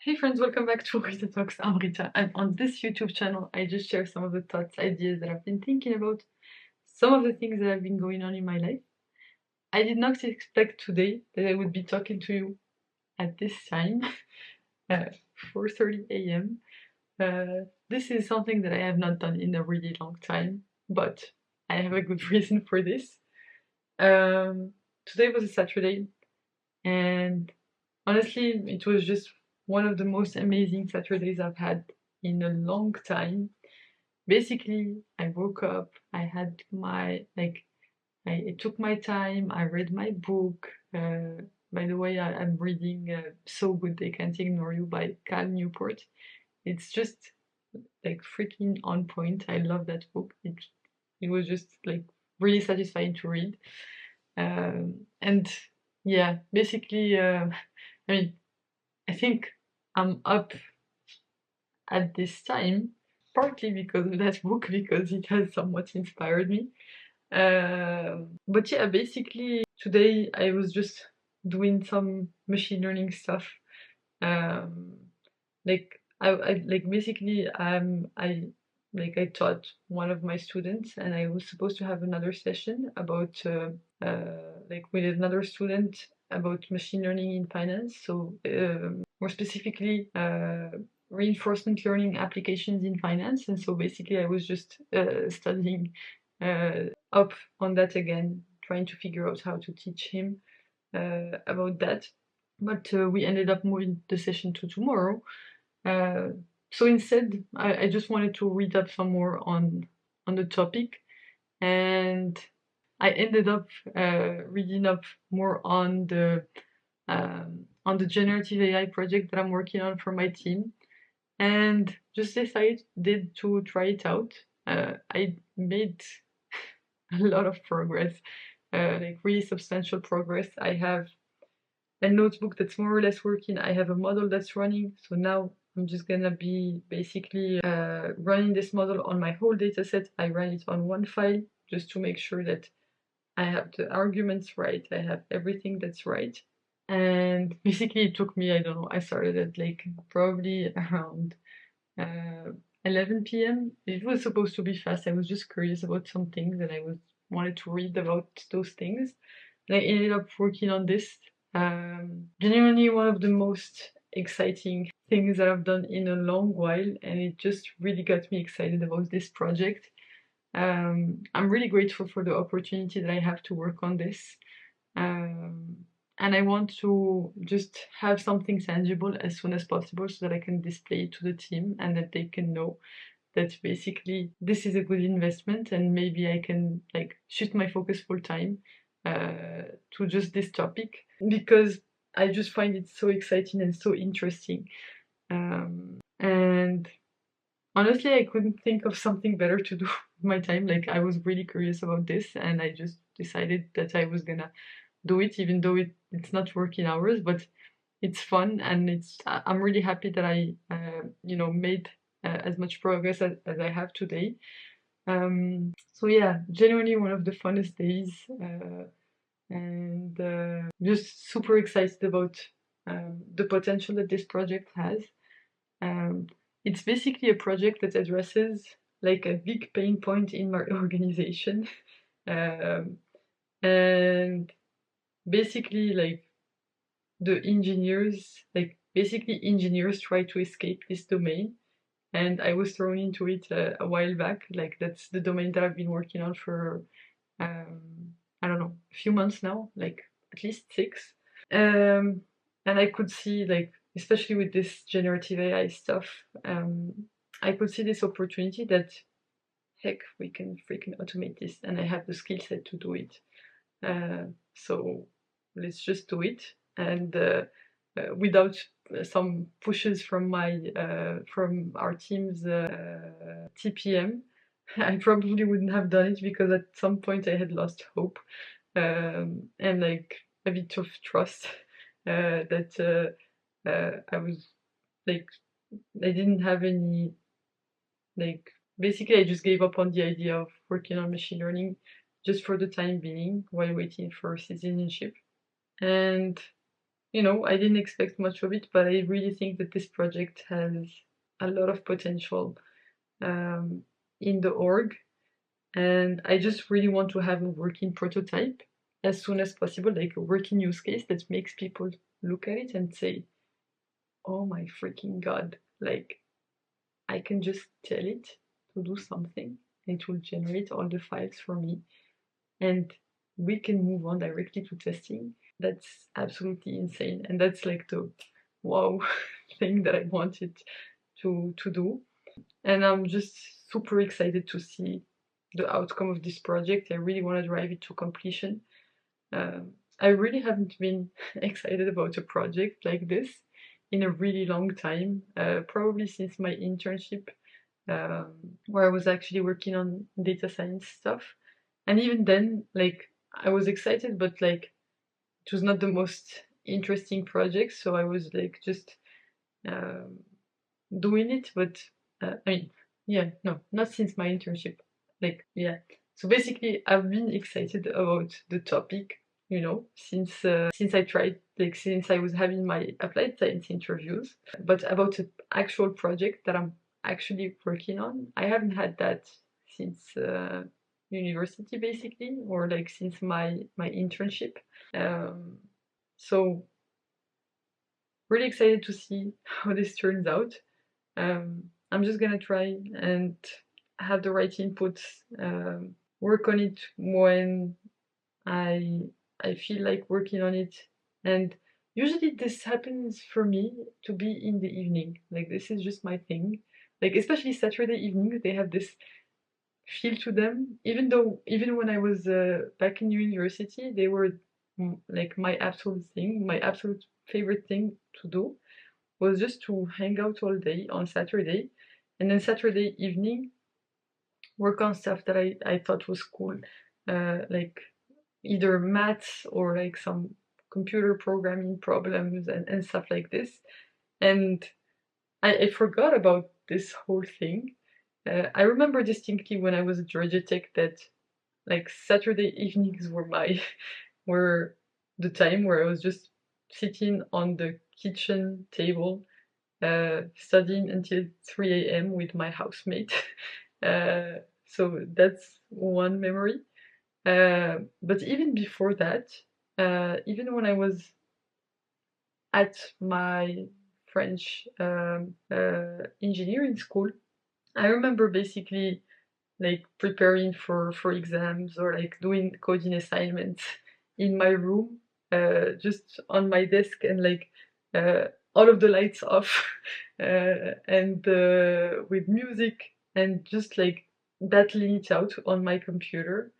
Hey friends, welcome back to Rita Talks. I'm Rita, and on this YouTube channel, I just share some of the thoughts, ideas that I've been thinking about, some of the things that have been going on in my life. I did not expect today that I would be talking to you at this time, uh, 4:30 a.m. This is something that I have not done in a really long time, but I have a good reason for this. Today was a Saturday, and honestly, it was just one of the most amazing Saturdays I've had in a long time. Basically, I woke up, I had my, I took my time, I read my book. By the way, I'm reading So Good They Can't Ignore You by Cal Newport. It's just like freaking on point. I love that book. It was just like really satisfying to read. And yeah, basically, I mean, I think I'm up at this time partly because of that book, because it has somewhat inspired me. But yeah, basically today I was just doing some machine learning stuff. Um, like basically I taught one of my students, and I was supposed to have another session about like with another student about machine learning in finance. So more specifically, reinforcement learning applications in finance. And so basically, I was just studying up on that again, trying to figure out how to teach him about that. But we ended up moving the session to tomorrow. Uh, so instead, I just wanted to read up some more on the topic, and I ended up reading up more on the generative AI project that I'm working on for my team, and just decided to try it out. I made a lot of progress, like really substantial progress. I have a notebook that's more or less working. I have a model that's running. So now I'm just gonna be basically running this model on my whole data set. I run it on one file just to make sure that I have the arguments right, I have everything that's right. And basically it took me, I don't know, I started at like probably around uh, 11 p.m. It was supposed to be fast. I was just curious about some things and I was wanted to read about those things. And I ended up working on this. Genuinely one of the most exciting things that I've done in a long while, and it just really got me excited about this project. I'm really grateful for the opportunity that I have to work on this. Um, and I want to just have something tangible as soon as possible so that I can display it to the team and that they can know that basically this is a good investment and maybe I can like shift my focus full time to just this topic, because I just find it so exciting and so interesting. And honestly, I couldn't think of something better to do with my time. Like, I was really curious about this, and I just decided that I was gonna do it, even though it's not working hours, but it's fun, and I'm really happy that I, made as much progress as I have today. So yeah, genuinely one of the funnest days, and just super excited about the potential that this project has. Um, it's basically a project that addresses like a big pain point in my organization. Um, and basically like basically engineers try to escape this domain. And I was thrown into it a while back. Like, that's the domain that I've been working on for, I don't know, a few months now, like at least 6. Um, and I could see, like, especially with this generative AI stuff, I could see this opportunity that, heck, we can freaking automate this, and I have the skill set to do it. So let's just do it, and without some pushes from from our team's TPM, I probably wouldn't have done it, because at some point I had lost hope, and like a bit of trust that I was like, I didn't have any, like, basically I just gave up on the idea of working on machine learning just for the time being while waiting for citizenship. And you know, I didn't expect much of it, but I really think that this project has a lot of potential um, in the org, and I just really want to have a working prototype as soon as possible, like a working use case that makes people look at it and say, oh my freaking god, like I can just tell it to do something, and it will generate all the files for me, and we can move on directly to testing. That's absolutely insane, and that's like the wow thing that I wanted to do. And I'm just super excited to see the outcome of this project. I really want to drive it to completion. I really haven't been excited about a project like this in a really long time, probably since my internship, where I was actually working on data science stuff. And even then, like, I was excited, but like, it was not the most interesting project. So I was like, just um, doing it. But I mean, yeah, no, not since my internship. Like, yeah. So basically, I've been excited about the topic, you know, since I tried, like, since I was having my applied science interviews. But about an actual project that I'm actually working on, I haven't had that since university, basically, or like since my internship. Um, so really excited to see how this turns out. I'm just gonna try and have the right inputs, work on it when I I feel like working on it. And usually this happens for me to be in the evening. Like this is just my thing. Like especially Saturday evenings, they have this feel to them. Even when I was back in university, they were like my absolute thing, my absolute favorite thing to do was just to hang out all day on Saturday, and then Saturday evening work on stuff that I thought was cool, like either maths or like some computer programming problems and stuff like this. And I forgot about this whole thing. I remember distinctly when I was at Georgia Tech that like Saturday evenings were my were the time where I was just sitting on the kitchen table studying until 3 a.m. with my housemate. So that's one memory. But even before that, even when I was at my French engineering school, I remember basically like preparing for exams or like doing coding assignments in my room, just on my desk, and like all of the lights off, and with music, and just like battling it out on my computer.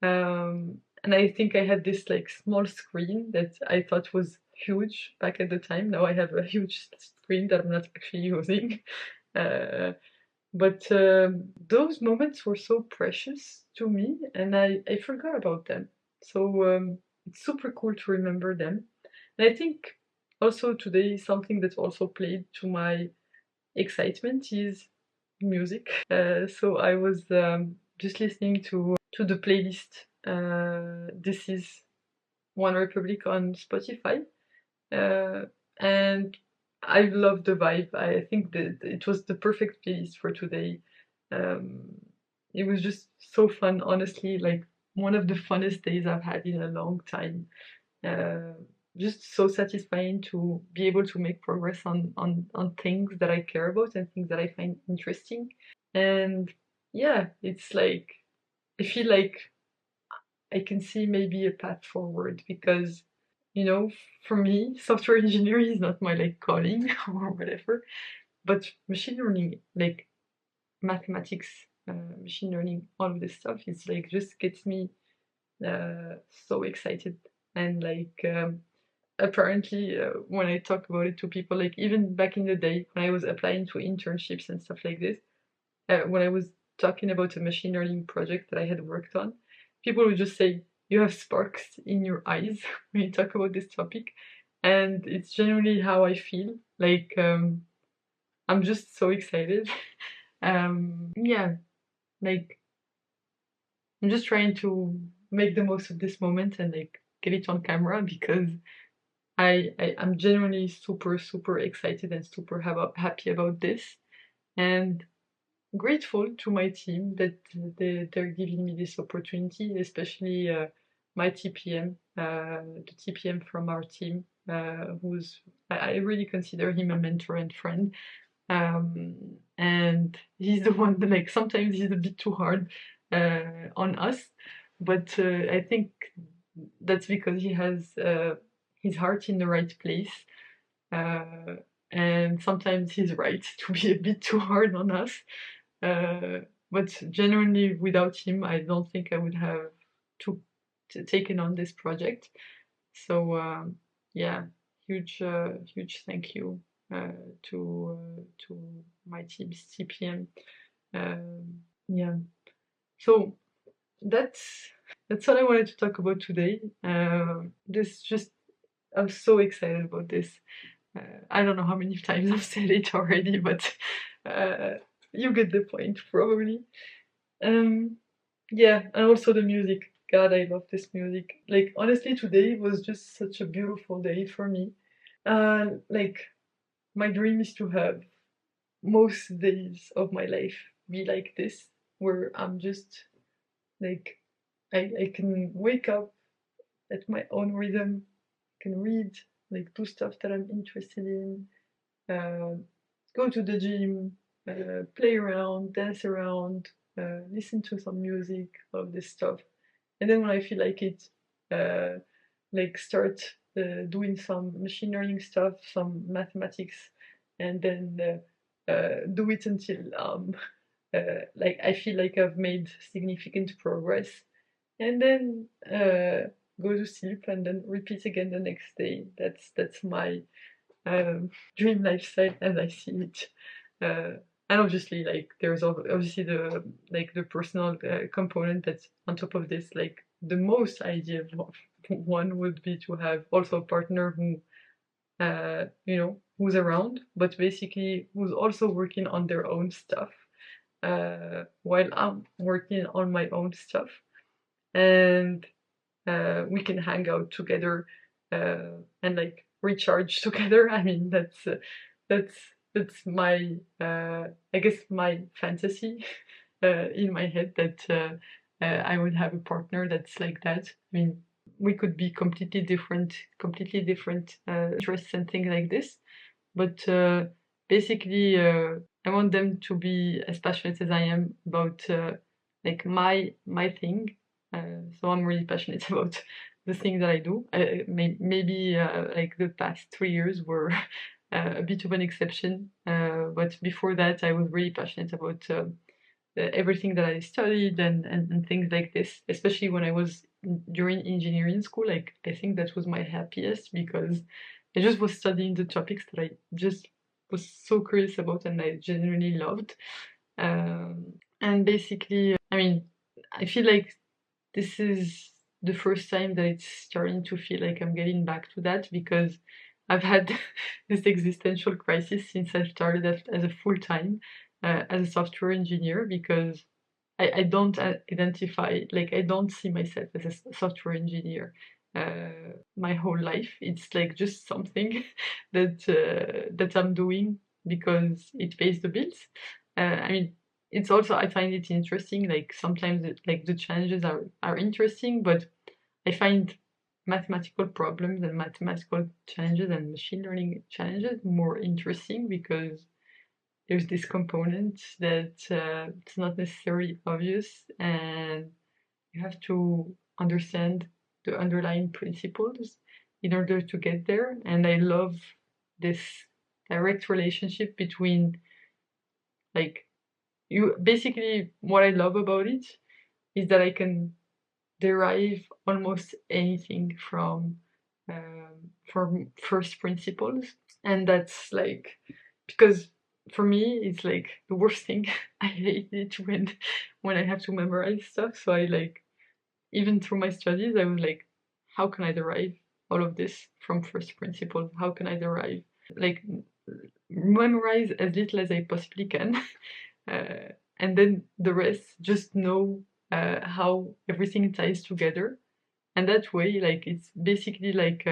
And I think I had this like small screen that I thought was huge back at the time. Now I have a huge screen that I'm not actually using. Uh, but those moments were so precious to me, and I forgot about them. So it's super cool to remember them. And I think also today something that also played to my excitement is music. So I was just listening to the playlist. This is One Republic on Spotify, uh, and I love the vibe. I think that it was the perfect playlist for today. Um, it was just so fun, honestly. Like one of the funnest days I've had in a long time. Uh, just so satisfying to be able to make progress on things that I care about and things that I find interesting. And yeah, it's like I feel like I can see maybe a path forward because, you know, for me, software engineering is not my like calling or whatever, but machine learning, like mathematics, machine learning, all of this stuff is like just gets me so excited. And like apparently, when I talk about it to people, like even back in the day when I was applying to internships and stuff like this, when I was talking about a machine learning project that I had worked on, people would just say, "You have sparks in your eyes" when you talk about this topic. And it's generally how I feel. Like, I'm just so excited. Yeah, like, I'm just trying to make the most of this moment and like get it on camera because I'm genuinely super excited and super happy about this, and grateful to my team that they're giving me this opportunity, especially my TPM, the TPM from our team, who's I really consider him a mentor and friend. And he's the one that, like, sometimes he's a bit too hard on us, but I think that's because he has his heart in the right place. Uh, and sometimes he's right to be a bit too hard on us. But genuinely, without him, I don't think I would have to, taken on this project. So yeah, huge thank you to my team's TPM. Yeah, so that's that's all I wanted to talk about today. This just I'm so excited about this. I don't know how many times I've said it already, but uh, you get the point probably. Yeah, and also the music. God, I love this music. Like, honestly, today was just such a beautiful day for me. Like, my dream is to have most days of my life be like this, where I'm just like, I can wake up at my own rhythm, can read, like, do stuff that I'm interested in, uh, go to the gym, play around, dance around, listen to some music, all this stuff. And then when I feel like it, uh, like, start doing some machine learning stuff, some mathematics, and then do it until like I feel like I've made significant progress, and then go to sleep and then repeat again the next day. That's my dream lifestyle as I see it. Uh, and obviously, like, there's obviously the, like, the personal component that's on top of this. Like, the most ideal one would be to have also a partner who, who's around, but basically who's also working on their own stuff, while I'm working on my own stuff, and we can hang out together, and, like, recharge together. I mean, that's that's my I guess my fantasy in my head, that I would have a partner that's like that. I mean, we could be completely different interests and things like this, but basically, I want them to be as passionate as I am about like my thing. So I'm really passionate about the thing that I do. Maybe like the past 3 years were a bit of an exception, but before that, I was really passionate about everything that I studied, and things like this. Especially when I was during engineering school, like, I think that was my happiest, because I just was studying the topics that I just was so curious about and I genuinely loved. And basically, I mean, I feel like this is the first time that it's starting to feel like I'm getting back to that, because I've had this existential crisis since I started as a full time as a software engineer, because I don't identify, like, I don't see myself as a software engineer my whole life. It's like just something that I'm doing because it pays the bills. I mean, it's also, I find it interesting. Like, sometimes like the challenges are interesting, but I find mathematical problems and mathematical challenges and machine learning challenges more interesting, because there's this component that it's not necessarily obvious, and you have to understand the underlying principles in order to get there. And I love this direct relationship between, like, you basically, what I love about it is that I can derive almost anything from first principles. And that's like, because for me it's like the worst thing. I hate it when I have to memorize stuff. So I, like, even through my studies, I was like, how can I derive all of this from first principles? How can I derive, like, memorize as little as I possibly can, and then the rest just know how everything ties together. And that way, like, it's basically like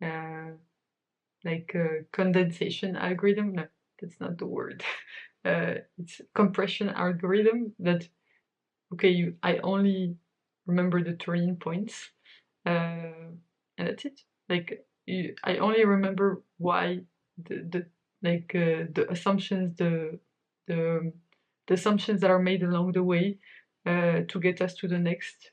like a condensation algorithm. No, that's not the word. It's compression algorithm that, okay, I only remember the turning points, and that's it. Like I only remember why the assumptions the the assumptions that are made along the way to get us to the next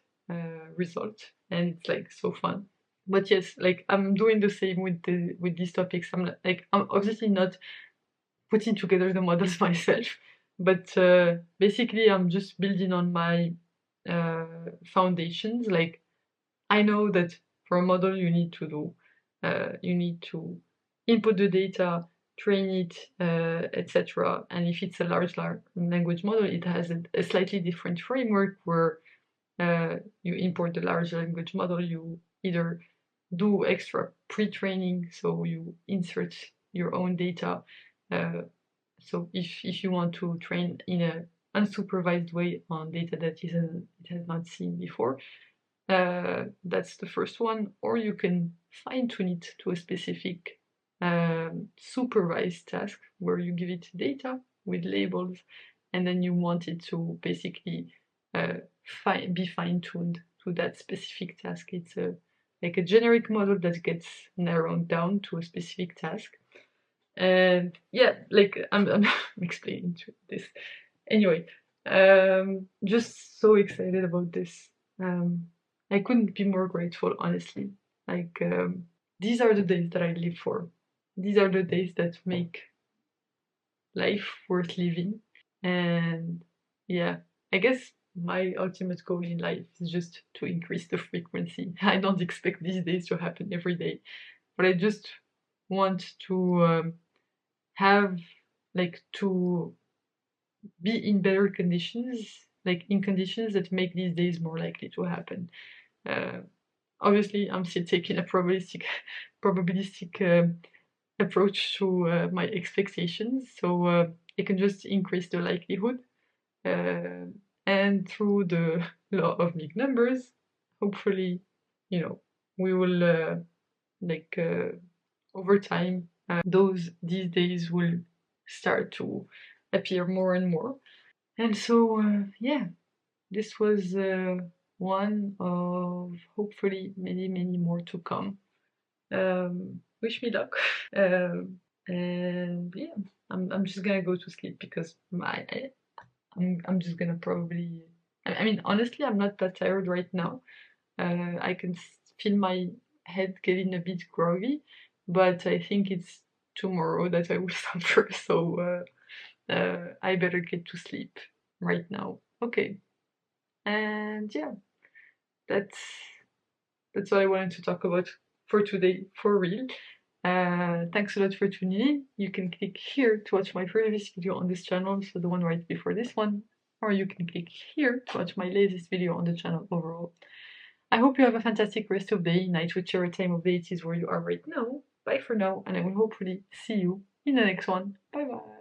result, and it's like so fun. But yes, like I'm doing the same with these topics. I'm obviously not putting together the models myself, but basically I'm just building on my foundations. Like I know that for a model you need to input the data, train it, etc. And if it's a large language model, it has a slightly different framework where you import the large language model, you either do extra pre-training, so you insert your own data. So if you want to train in an unsupervised way on data that it has not seen before, that's the first one. Or you can fine-tune it to a specific supervised task where you give it data with labels, and then you want it to basically be fine-tuned to that specific task. It's like a generic model that gets narrowed down to a specific task. And yeah, like I'm explaining this. Anyway, just so excited about this. I couldn't be more grateful, honestly. Like, these are the days that I live for. These are the days that make life worth living. And yeah, I guess my ultimate goal in life is just to increase the frequency. I don't expect these days to happen every day, but I just want to have, like, to be in better conditions, like in conditions that make these days more likely to happen. Uh, Obviously, I'm still taking a probabilistic approach to my expectations, so it can just increase the likelihood. Uh, and through the law of big numbers, hopefully, you know, we will over time, these days will start to appear more and more. And so, yeah, this was one of hopefully many, many more to come. Wish me luck. And yeah, I'm just gonna go to sleep because I'm just gonna probably. I mean, honestly, I'm not that tired right now. I can feel my head getting a bit groggy, but I think it's tomorrow that I will suffer. So I better get to sleep right now. Okay, and yeah, that's that's what I wanted to talk about for today, for real. Thanks a lot for tuning in. You can click here to watch my previous video on this channel, so the one right before this one, or you can click here to watch my latest video on the channel overall. I hope you have a fantastic rest of day, night, whichever time of day it is where you are right now. Bye for now, and I will hopefully see you in the next one. Bye bye.